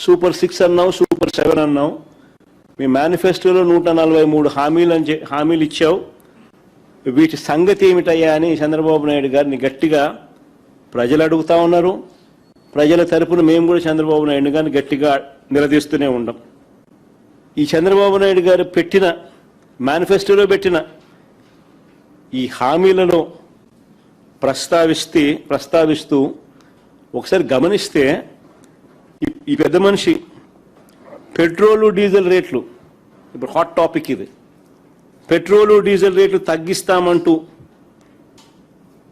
Super 6 అన్నావు, super 7 అన్నావు. మీ మేనిఫెస్టోలో 143 హామీలు ఇచ్చావు. వీటి సంగతి ఏమిటయ్యా అని చంద్రబాబు నాయుడు గారిని గట్టిగా ప్రజలు అడుగుతా ఉన్నారు. ప్రజల తరపున మేము కూడా చంద్రబాబు నాయుడు గారిని గట్టిగా నిలదీస్తూనే ఉన్నాం. ఈ చంద్రబాబు నాయుడు గారు పెట్టిన మేనిఫెస్టోలో పెట్టిన ఈ హామీలను ప్రస్తావిస్తూ ఒకసారి గమనిస్తే ఈ పెద్ద మనిషి పెట్రోలు డీజిల్ రేట్లు, ఇప్పుడు హాట్ టాపిక్ ఇది, పెట్రోలు డీజిల్ రేట్లు తగ్గిస్తామంటూ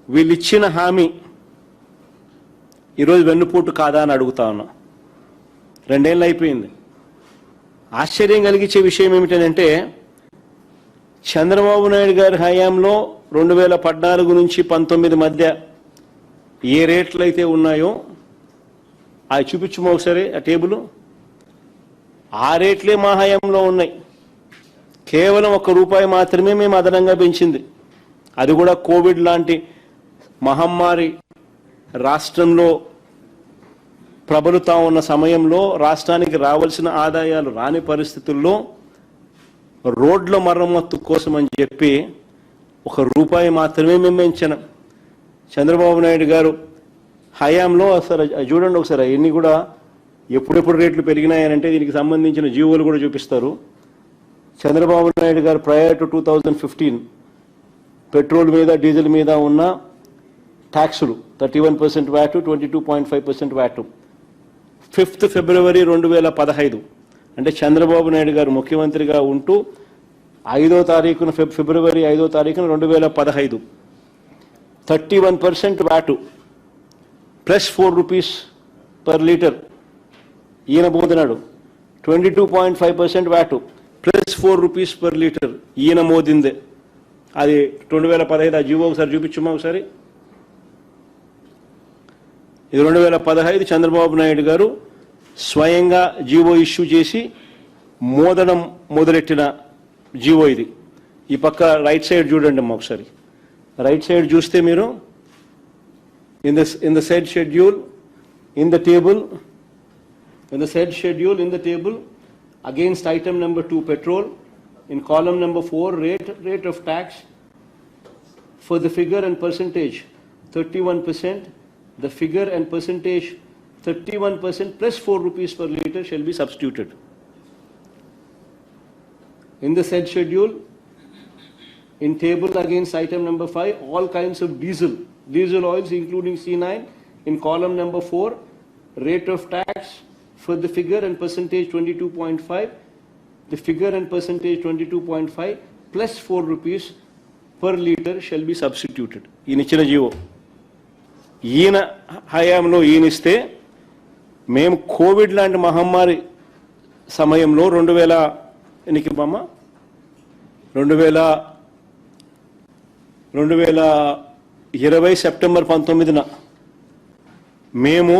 వీళ్ళు ఇచ్చిన హామీ ఈరోజు వెన్నుపోటు కాదా అని అడుగుతా ఉన్నా. 2 ఏళ్ళు అయిపోయింది. ఆశ్చర్యం కలిగించే విషయం ఏమిటంటే చంద్రబాబు నాయుడు గారి హయాంలో 2014 నుంచి 19 మధ్య ఏ రేట్లు అయితే ఉన్నాయో అవి చూపించమో ఒకసారి ఆ టేబుల్. ఆ రేట్లే మా హయాంలో ఉన్నాయి. కేవలం ₹1 మాత్రమే మేము అదనంగా పెంచింది. అది కూడా కోవిడ్ లాంటి మహమ్మారి రాష్ట్రంలో ప్రబలుతా ఉన్న సమయంలో రాష్ట్రానికి రావాల్సిన ఆదాయాలు రాని పరిస్థితుల్లో రోడ్ల మరమ్మత్తు కోసం అని చెప్పి ₹1 మాత్రమే మేము పెంచాం. చంద్రబాబు నాయుడు గారు హయాంలో అసలు చూడండి ఒకసారి ఎన్ని కూడా ఎప్పుడెప్పుడు రేట్లు పెరిగినాయనంటే దీనికి సంబంధించిన జీవోలు కూడా చూపిస్తారు. చంద్రబాబు నాయుడు గారు ప్రయర్ టు 2015 పెట్రోల్ మీద డీజిల్ మీద ఉన్న ట్యాక్సులు 31% వ్యాటు, 22.5% వ్యాటు 5th ఫిబ్రవరి 2015 అంటే చంద్రబాబు నాయుడు గారు ముఖ్యమంత్రిగా ఉంటూ 5వ తారీఖున ఫిబ్రవరి 5వ తారీఖున 2015 31% వ్యాటు ప్లస్ ₹4 పర్ లీటర్. ఈయన పోతున్నాడు 22.5% వ్యాటు ప్లస్ ₹4 పర్ లీటర్ ఈయన మోదిందే. అది 2015 ఆ జీవో ఒకసారి చూపించమ్మా ఒకసారి. ఇది 2015 చంద్రబాబు నాయుడు గారు స్వయంగా జీవో ఇష్యూ చేసి మోదడం మొదలెట్టిన జీవో ఇది. ఈ పక్క రైట్ సైడ్ చూడండి అమ్మా ఒకసారి. రైట్ సైడ్ చూస్తే మీరు in the said schedule in the table against item number 2 petrol in column number 4 rate of tax for the figure and percentage 31%, the figure and percentage 31% plus ₹4 per litre shall be substituted. In the said schedule in table against item number 5 all kinds of diesel oils including C9 in column number 4 rate of tax for the figure and percentage 22.5, the figure and percentage 22.5 plus ₹4 per litre shall be substituted. ఈయన ఇచ్చిన GO ఈయన హయాంలో ఈయనిస్తే మేము Covid లాంటి మహమ్మారి సమయంలో 2020 September 19న మేము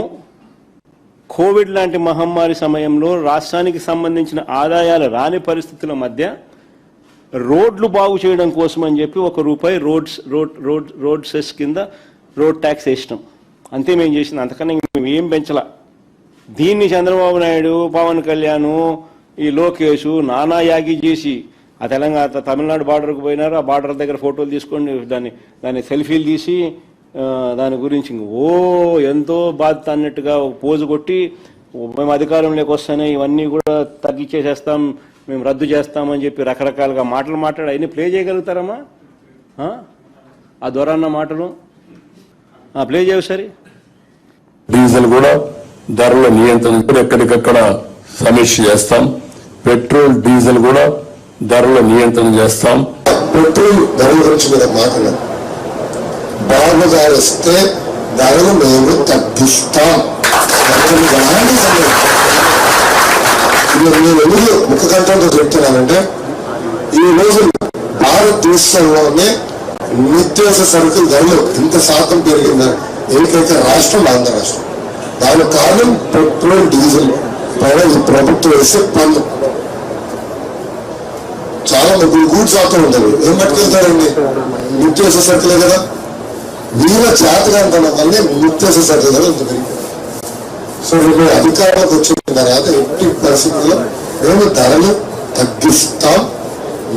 Covid లాంటి మహమ్మారి సమయంలో రాష్ట్రానికి సంబంధించిన ఆదాయాలు రాని పరిస్థితుల మధ్య రోడ్లు బాగు చేయడం కోసం అని చెప్పి ₹1 రోడ్ సెస్ కింద రోడ్ ట్యాక్స్ వేసినాం. అంతే మేము చేసింది, అంతకన్నా మేము ఏం పెంచలా. దీన్ని చంద్రబాబు నాయుడు, పవన్ కళ్యాణ్, ఈ లోకేష్ నానా యాగి చేసి ఆ తమిళనాడు బార్డర్కు పోయినారు. ఆ బార్డర్ దగ్గర ఫోటోలు తీసుకొని దాన్ని సెల్ఫీలు తీసి దాని గురించి ఎంతో బాధ్యత అన్నట్టుగా పోజు కొట్టి మేము అధికారంలోకి వస్తానే ఇవన్నీ కూడా తగ్గించేసేస్తాం, మేము రద్దు చేస్తామని చెప్పి రకరకాలుగా మాటలు మాట్లాడి అవన్నీ ప్లే చేయగలుగుతారమ్మా? ఆ దొరన్న మాటలు ప్లే చేయవు సరే. డీజిల్ కూడా ధరల నియంత్రణ ఎక్కడికక్కడ సమీక్ష చేస్తాం. పెట్రోల్ డీజిల్ కూడా ధరల నియంత్రణ చేస్తాం. పెట్రోల్ ధరల గురించి మీద మాట్లాడారు. బాగా వస్తే ధరలు మేము తగ్గిస్తాం. నేను ఎందుకు ముఖ కంఠంతో చెప్తున్నానంటే ఈ రోజు భారతదేశంలోనే నిత్యావసర సరుకుల ధరలు ఇంత శాతం పెరిగిందని ఏకైక రాష్ట్రం ఆంధ్ర రాష్ట్రం. దానికి కారణం పెట్రోల్ డీజిల్ పైన ఈ ప్రభుత్వం వేసే పన్ను. చాలా మంది గూడ్స్ ఆటో ఉండదు, ఏం పట్టుకెళ్తారండి? నిత్యావసర సరుకులే కదా. వీళ్ళ జాతకంతనం వల్లే నిత్యావసర సరుకుల ధర ఇంత పెరిగింది. సో వీళ్ళు అధికారంలోకి వచ్చిన తర్వాత ఎట్టి పరిస్థితుల్లో మేము ధరలు తగ్గిస్తాం,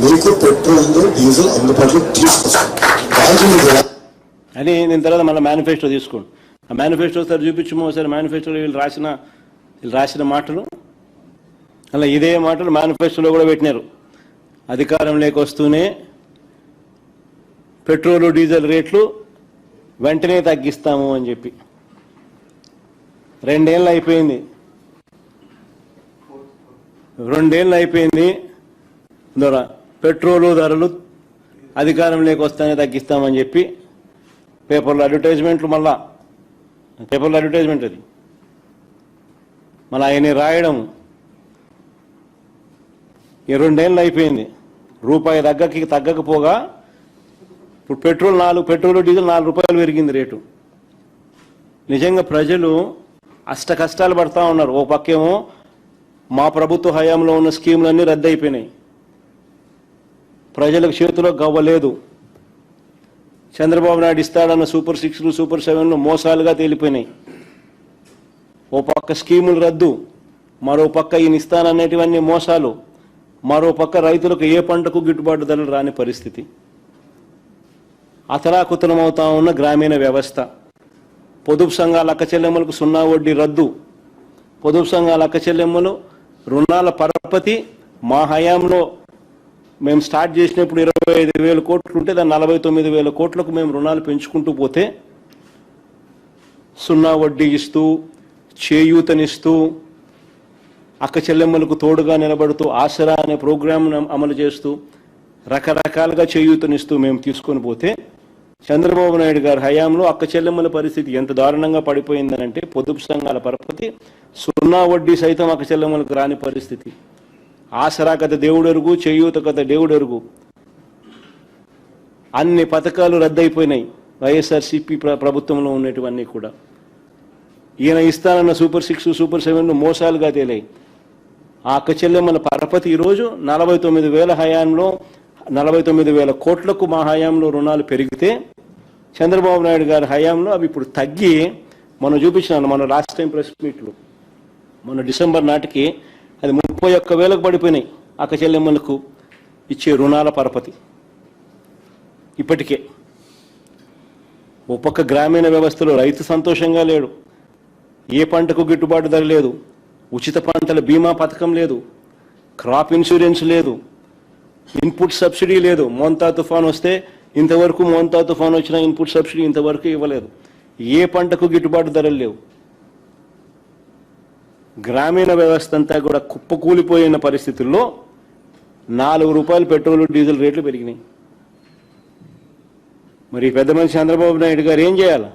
మీకు పెట్రోల్ డీజిల్ అందుబాటులో తీసుకొస్తాం అని నేను తర్వాత మళ్ళీ మేనిఫెస్టో తీసుకోండి. ఆ మేనిఫెస్టో ఒకసారి చూపించము, ఒకసారి మేనిఫెస్టోలో వీళ్ళు రాసిన మాటలు అలా ఇదే మాటలు మేనిఫెస్టోలో కూడా పెట్టినారు. అధికారంలోకి వస్తూనే పెట్రోలు డీజిల్ రేట్లు వెంటనే తగ్గిస్తాము అని చెప్పి 2 ఏళ్ళు అయిపోయింది. 2 ఏళ్ళు అయిపోయింది. పెట్రోలు ధరలు అధికారంలోకి వస్తానే తగ్గిస్తామని చెప్పి పేపర్లో అడ్వర్టైజ్మెంట్లు, మళ్ళా పేపర్లో అడ్వర్టైజ్మెంట్ అది మళ్ళీ ఆయన రాయడం. ఈ 2 ఏళ్ళు అయిపోయింది. రూపాయి తగ్గకపోగా ఇప్పుడు పెట్రోల్ డీజిల్ 4 రూపాయలు పెరిగింది రేటు. నిజంగా ప్రజలు అష్ట కష్టాలు పడతా ఉన్నారు. ఓ పక్కేమో మా ప్రభుత్వ హయాంలో ఉన్న స్కీములన్నీ రద్దు అయిపోయినాయి, ప్రజలకు చేతిలో గవ్వలేదు. చంద్రబాబు నాయుడు ఇస్తాడన్న సూపర్ 6లు సూపర్ 7లు మోసాలుగా తేలిపోయినాయి. ఓ పక్క స్కీములు రద్దు, మరో పక్క ఈయన ఇస్తాననేటివన్నీ మోసాలు, మరో పక్క రైతులకు ఏ పంటకు గిట్టుబాటు ధరలు రాని పరిస్థితి. అతలాకుతలమవుతా ఉన్న గ్రామీణ వ్యవస్థ. పొదుపు సంఘాల అక్క చెల్లెమ్మలకు 0 వడ్డీ రద్దు. పొదుపు సంఘాల అక్క చెల్లెమ్మలు రుణాల పరపతి మా హయాంలో మేము స్టార్ట్ చేసినప్పుడు 25,000 కోట్లు ఉంటే దాన్ని 49,000 కోట్లకు మేము రుణాలు పెంచుకుంటూ పోతే 0 వడ్డీ ఇస్తూ, చేయూతనిస్తూ, అక్క చెల్లెమ్మలకు తోడుగా నిలబడుతూ, ఆసరా అనే ప్రోగ్రాంను అమలు చేస్తూ, రకరకాలుగా చేయూతనిస్తూ మేము తీసుకొని పోతే చంద్రబాబు నాయుడు గారి హయాంలో అక్క చెల్లెమ్మల పరిస్థితి ఎంత దారుణంగా పడిపోయిందనంటే పొదుపు సంఘాల పరపతి 0 వడ్డీ సైతం అక్క చెల్లెమ్మలకు రాని పరిస్థితి. ఆసరా కథ దేవుడెరుగు, చేయూత కథ దేవుడెరుగు. అన్ని పథకాలు రద్దయిపోయినాయి వైఎస్ఆర్సీపీ ప్రభుత్వంలో ఉన్నటివన్నీ కూడా. ఈయన ఇస్తానన్న సూపర్ 6 సూపర్ 7లు మోసాలుగా తేలాయి. ఆ అక్క చెల్లెమ్మల పరపతి ఈరోజు 49,000 హయాంలో 49,000 కోట్లకు మా హయాంలో రుణాలు పెరిగితే చంద్రబాబు నాయుడు గారి హయాంలో అవి ఇప్పుడు తగ్గి, మనం చూపించినాను మన లాస్ట్ టైం ప్రెస్ మీట్లో, మన డిసెంబర్ నాటికి అది 31,000కు పడిపోయినాయి అక్క చెల్లెమ్మలకు ఇచ్చే రుణాల పరపతి. ఇప్పటికే ఓ పక్క గ్రామీణ వ్యవస్థలో రైతు సంతోషంగా లేడు, ఏ పంటకు గిట్టుబాటు ధర లేదు, ఉచిత పంటల బీమా పథకం లేదు, క్రాప్ ఇన్సూరెన్స్ లేదు, ఇన్పుట్ సబ్సిడీ లేదు. మోంతా తుఫాన్ వస్తే ఇంతవరకు మోంతా తుఫాన్ వచ్చిన ఇన్పుట్ సబ్సిడీ ఇంతవరకు ఇవ్వలేదు. ఏ పంటకు గిట్టుబాటు ధరలు లేవు. గ్రామీణ వ్యవస్థ అంతా కూడా కుప్పకూలిపోయిన పరిస్థితుల్లో 4 రూపాయలు పెట్రోల్ డీజిల్ రేట్లు పెరిగినాయి. మరి పెద్ద మనిషి చంద్రబాబు నాయుడు గారు ఏం చేయాలి?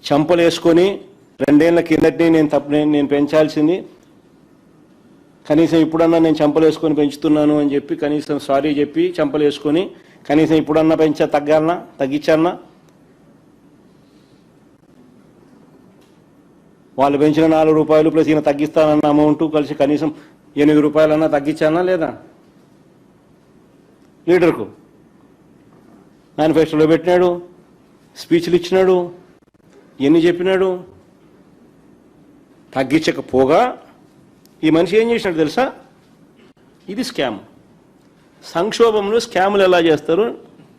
చంపలు వేసుకొని 2 ఏళ్ల కిందటి నేను పెంచాల్సింది, కనీసం ఇప్పుడన్నా నేను చంపలు వేసుకొని పెంచుతున్నాను అని చెప్పి కనీసం సారీ చెప్పి చంపలు వేసుకొని కనీసం ఇప్పుడన్నా తగ్గించాలన్నా? వాళ్ళు పెంచిన 4 రూపాయలు ప్లస్ ఈయన తగ్గిస్తానన్న అమౌంట్ కలిసి కనీసం 8 రూపాయలన్నా తగ్గించానా లేదా? లీడర్కు మేనిఫెస్టోలో పెట్టినాడు, స్పీచ్లు ఇచ్చినాడు, ఎన్ని చెప్పినాడు. తగ్గించకపోగా ఈ మనిషి ఏం చేసినాడు తెలుసా? ఇది స్కామ్. సంక్షోభంలో స్కాములు ఎలా చేస్తారు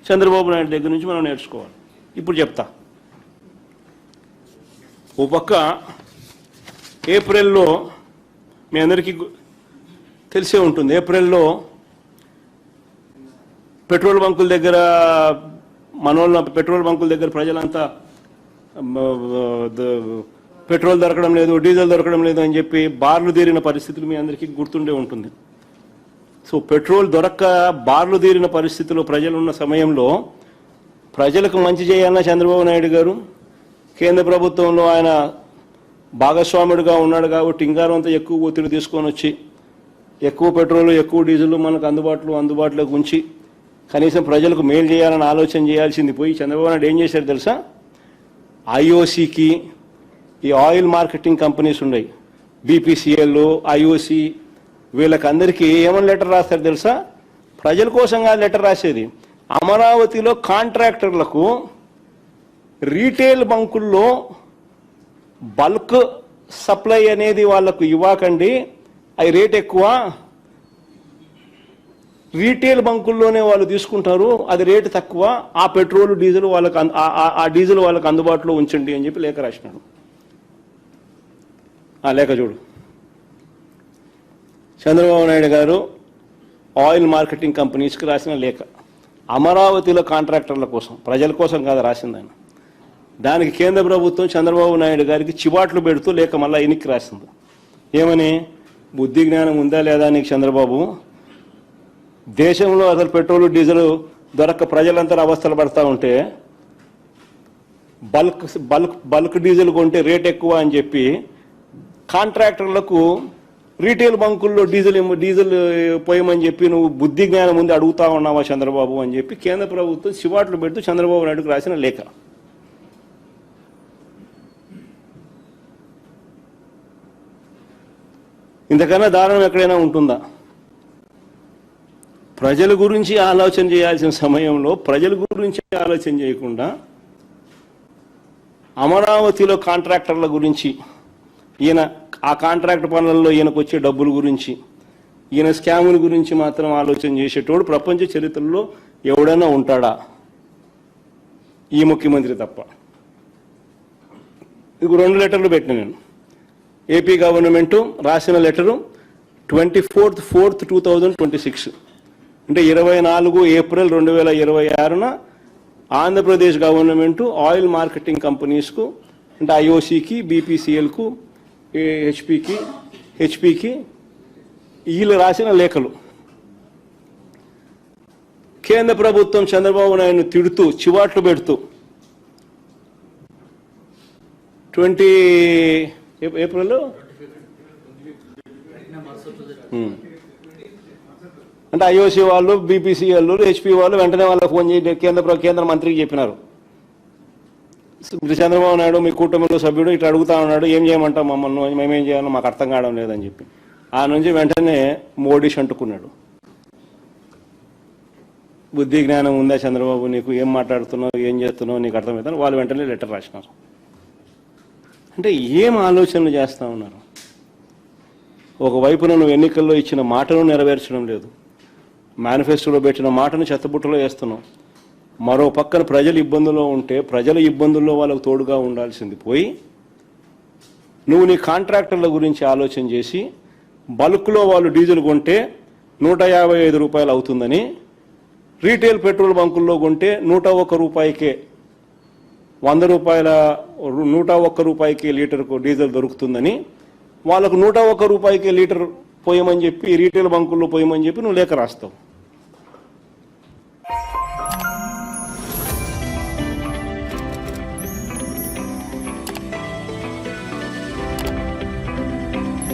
చంద్రబాబు నాయుడు దగ్గర నుంచి మనం నేర్చుకోవాలి. ఇప్పుడు చెప్తా. ఓ పక్క ఏప్రిల్లో మీ అందరికీ తెలిసే ఉంటుంది, ఏప్రిల్లో పెట్రోల్ బంకుల దగ్గర పెట్రోల్ బంకుల దగ్గర ప్రజలంతా పెట్రోల్ దొరకడం లేదు, డీజిల్ దొరకడం లేదు అని చెప్పి బార్లు తీరిన పరిస్థితులు మీ అందరికీ గుర్తుండే ఉంటుంది. సో పెట్రోల్ దొరక్క బార్లు తీరిన పరిస్థితుల్లో ప్రజలున్న సమయంలో ప్రజలకు మంచి చేయాలన్న చంద్రబాబు నాయుడు గారు కేంద్ర ప్రభుత్వంలో ఆయన భాగస్వాముడిగా ఉన్నాడు కాబట్టి ఇంకారంతా ఎక్కువ ఒత్తిడి తీసుకొని వచ్చి ఎక్కువ పెట్రోల్ ఎక్కువ డీజిల్ మనకు అందుబాటులోకి ఉంచి కనీసం ప్రజలకు మేలు చేయాలని ఆలోచన చేయాల్సింది పోయి చంద్రబాబు నాయుడు ఏం చేశారు తెలుసా? ఐఓసీకి, ఈ ఆయిల్ మార్కెటింగ్ కంపెనీస్ ఉన్నాయి, బీపీసీఎల్, ఐఓసీ, వీళ్ళకందరికీ ఏమని లెటర్ రాస్తారు తెలుసా? ప్రజల కోసంగా లెటర్ రాసేది. అమరావతిలో కాంట్రాక్టర్లకు రీటైల్ బంకుల్లో బల్క్ సప్లై అనేది వాళ్ళకు ఇవ్వకండి, అవి రేట్ ఎక్కువ, రీటైల్ బంకుల్లోనే వాళ్ళు తీసుకుంటారు, అది రేటు తక్కువ, ఆ పెట్రోల్ డీజిల్ వాళ్ళకి ఆ డీజిల్ వాళ్ళకి అందుబాటులో ఉంచండి అని చెప్పి లేఖ రాసినాడు. ఆ లేఖ చూడు. చంద్రబాబు నాయుడు గారు ఆయిల్ మార్కెటింగ్ కంపెనీస్కి రాసిన లేఖ. అమరావతిలో కాంట్రాక్టర్ల కోసం, ప్రజల కోసం కాదు రాసింది ఆయన. దానికి కేంద్ర ప్రభుత్వం చంద్రబాబు నాయుడు గారికి చివాట్లు పెడుతూ లేఖ మళ్ళీ ఎన్నికి రాసింది. ఏమని? బుద్ధి జ్ఞానం ఉందా లేదా నీకు చంద్రబాబు? దేశంలో అసలు పెట్రోల్ డీజిల్ దొరక్క ప్రజలంతా అవస్థలు పడతా ఉంటే బల్క్ డీజిల్ కొంటే రేట్ ఎక్కువ అని చెప్పి కాంట్రాక్టర్లకు రీటైల్ బంకుల్లో డీజిల్ పోయమని చెప్పి నువ్వు బుద్ధి జ్ఞానం ముందు అడుగుతా ఉన్నావా చంద్రబాబు అని చెప్పి కేంద్ర ప్రభుత్వం చివాట్లు పెడుతూ చంద్రబాబు నాయుడుకు రాసిన లేఖ. ఇంతకన్నా దారుణం ఎక్కడైనా ఉంటుందా? ప్రజల గురించి ఆలోచన చేయాల్సిన సమయంలో ప్రజల గురించి ఆలోచన చేయకుండా అమరావతిలో కాంట్రాక్టర్ల గురించి, ఈయన ఆ కాంట్రాక్ట్ పనులలో ఈయనకు వచ్చే డబ్బుల గురించి, ఈయన స్కాముల గురించి మాత్రం ఆలోచన చేసేటోడు ప్రపంచ చరిత్రలో ఎవడైనా ఉంటాడా? ఈ ముఖ్యమంత్రి తప్ప. ఇది 2 లెటర్లు పెట్టిన నేను. ఏపీ గవర్నమెంట్ రాసిన లెటరు 24/4/2026, అంటే 24 ఏప్రిల్ 2026న ఆంధ్రప్రదేశ్ గవర్నమెంట్ ఆయిల్ మార్కెటింగ్ కంపెనీస్కు, అంటే ఐఓసికి, బీపీసీఎల్కు, హెచ్పికి వీళ్ళు రాసిన లేఖలు. కేంద్ర ప్రభుత్వం చంద్రబాబు నాయుడును తిడుతూ చివాట్లు పెడుతూ 20 ఏప్రిల్ అంటే ఐఓసి వాళ్ళు, బీపీసీఎల్, హెచ్పి వాళ్ళు వెంటనే వాళ్ళకి ఫోన్ చేసి కేంద్ర మంత్రికి చెప్పినారు, చంద్రబాబు నాయుడు మీ కూటమిలో సభ్యుడు ఇట్లా అడుగుతా ఉన్నాడు, ఏం చేయమంటాం మమ్మల్ని, మేమేం చేయాలో మాకు అర్థం కావడం లేదని చెప్పి ఆ నుంచి వెంటనే మోడీ అంటుకున్నాడు. బుద్ధి జ్ఞానం ఉందా చంద్రబాబు నీకు? ఏం మాట్లాడుతున్నావు, ఏం చేస్తున్నావు నీకు అర్థమవుతాను. వాళ్ళు వెంటనే లెటర్ రాసినారు. అంటే ఏం ఆలోచనలు చేస్తూ ఉన్నారు? ఒకవైపున నువ్వు ఎన్నికల్లో ఇచ్చిన మాటను నెరవేర్చడం లేదు, మేనిఫెస్టోలో పెట్టిన మాటను చెత్తబుట్టలో వేస్తున్నావు. మరో పక్కన ప్రజలు ఇబ్బందుల్లో ఉంటే ప్రజల ఇబ్బందుల్లో వాళ్ళకు తోడుగా ఉండాల్సింది పోయి నువ్వు నీ కాంట్రాక్టర్ల గురించి ఆలోచన చేసి బల్క్లో వాళ్ళు డీజిల్ కొంటే 155 రూపాయలు అవుతుందని, రీటైల్ పెట్రోల్ బంకుల్లో కొంటే 101 రూపాయికే, 101 రూపాయికి లీటర్కు డీజిల్ దొరుకుతుందని వాళ్ళకు 101 రూపాయికి లీటర్ పోయమని చెప్పి రీటైల్ బంకుల్లో పోయమని చెప్పి నువ్వు లేఖ రాస్తావు.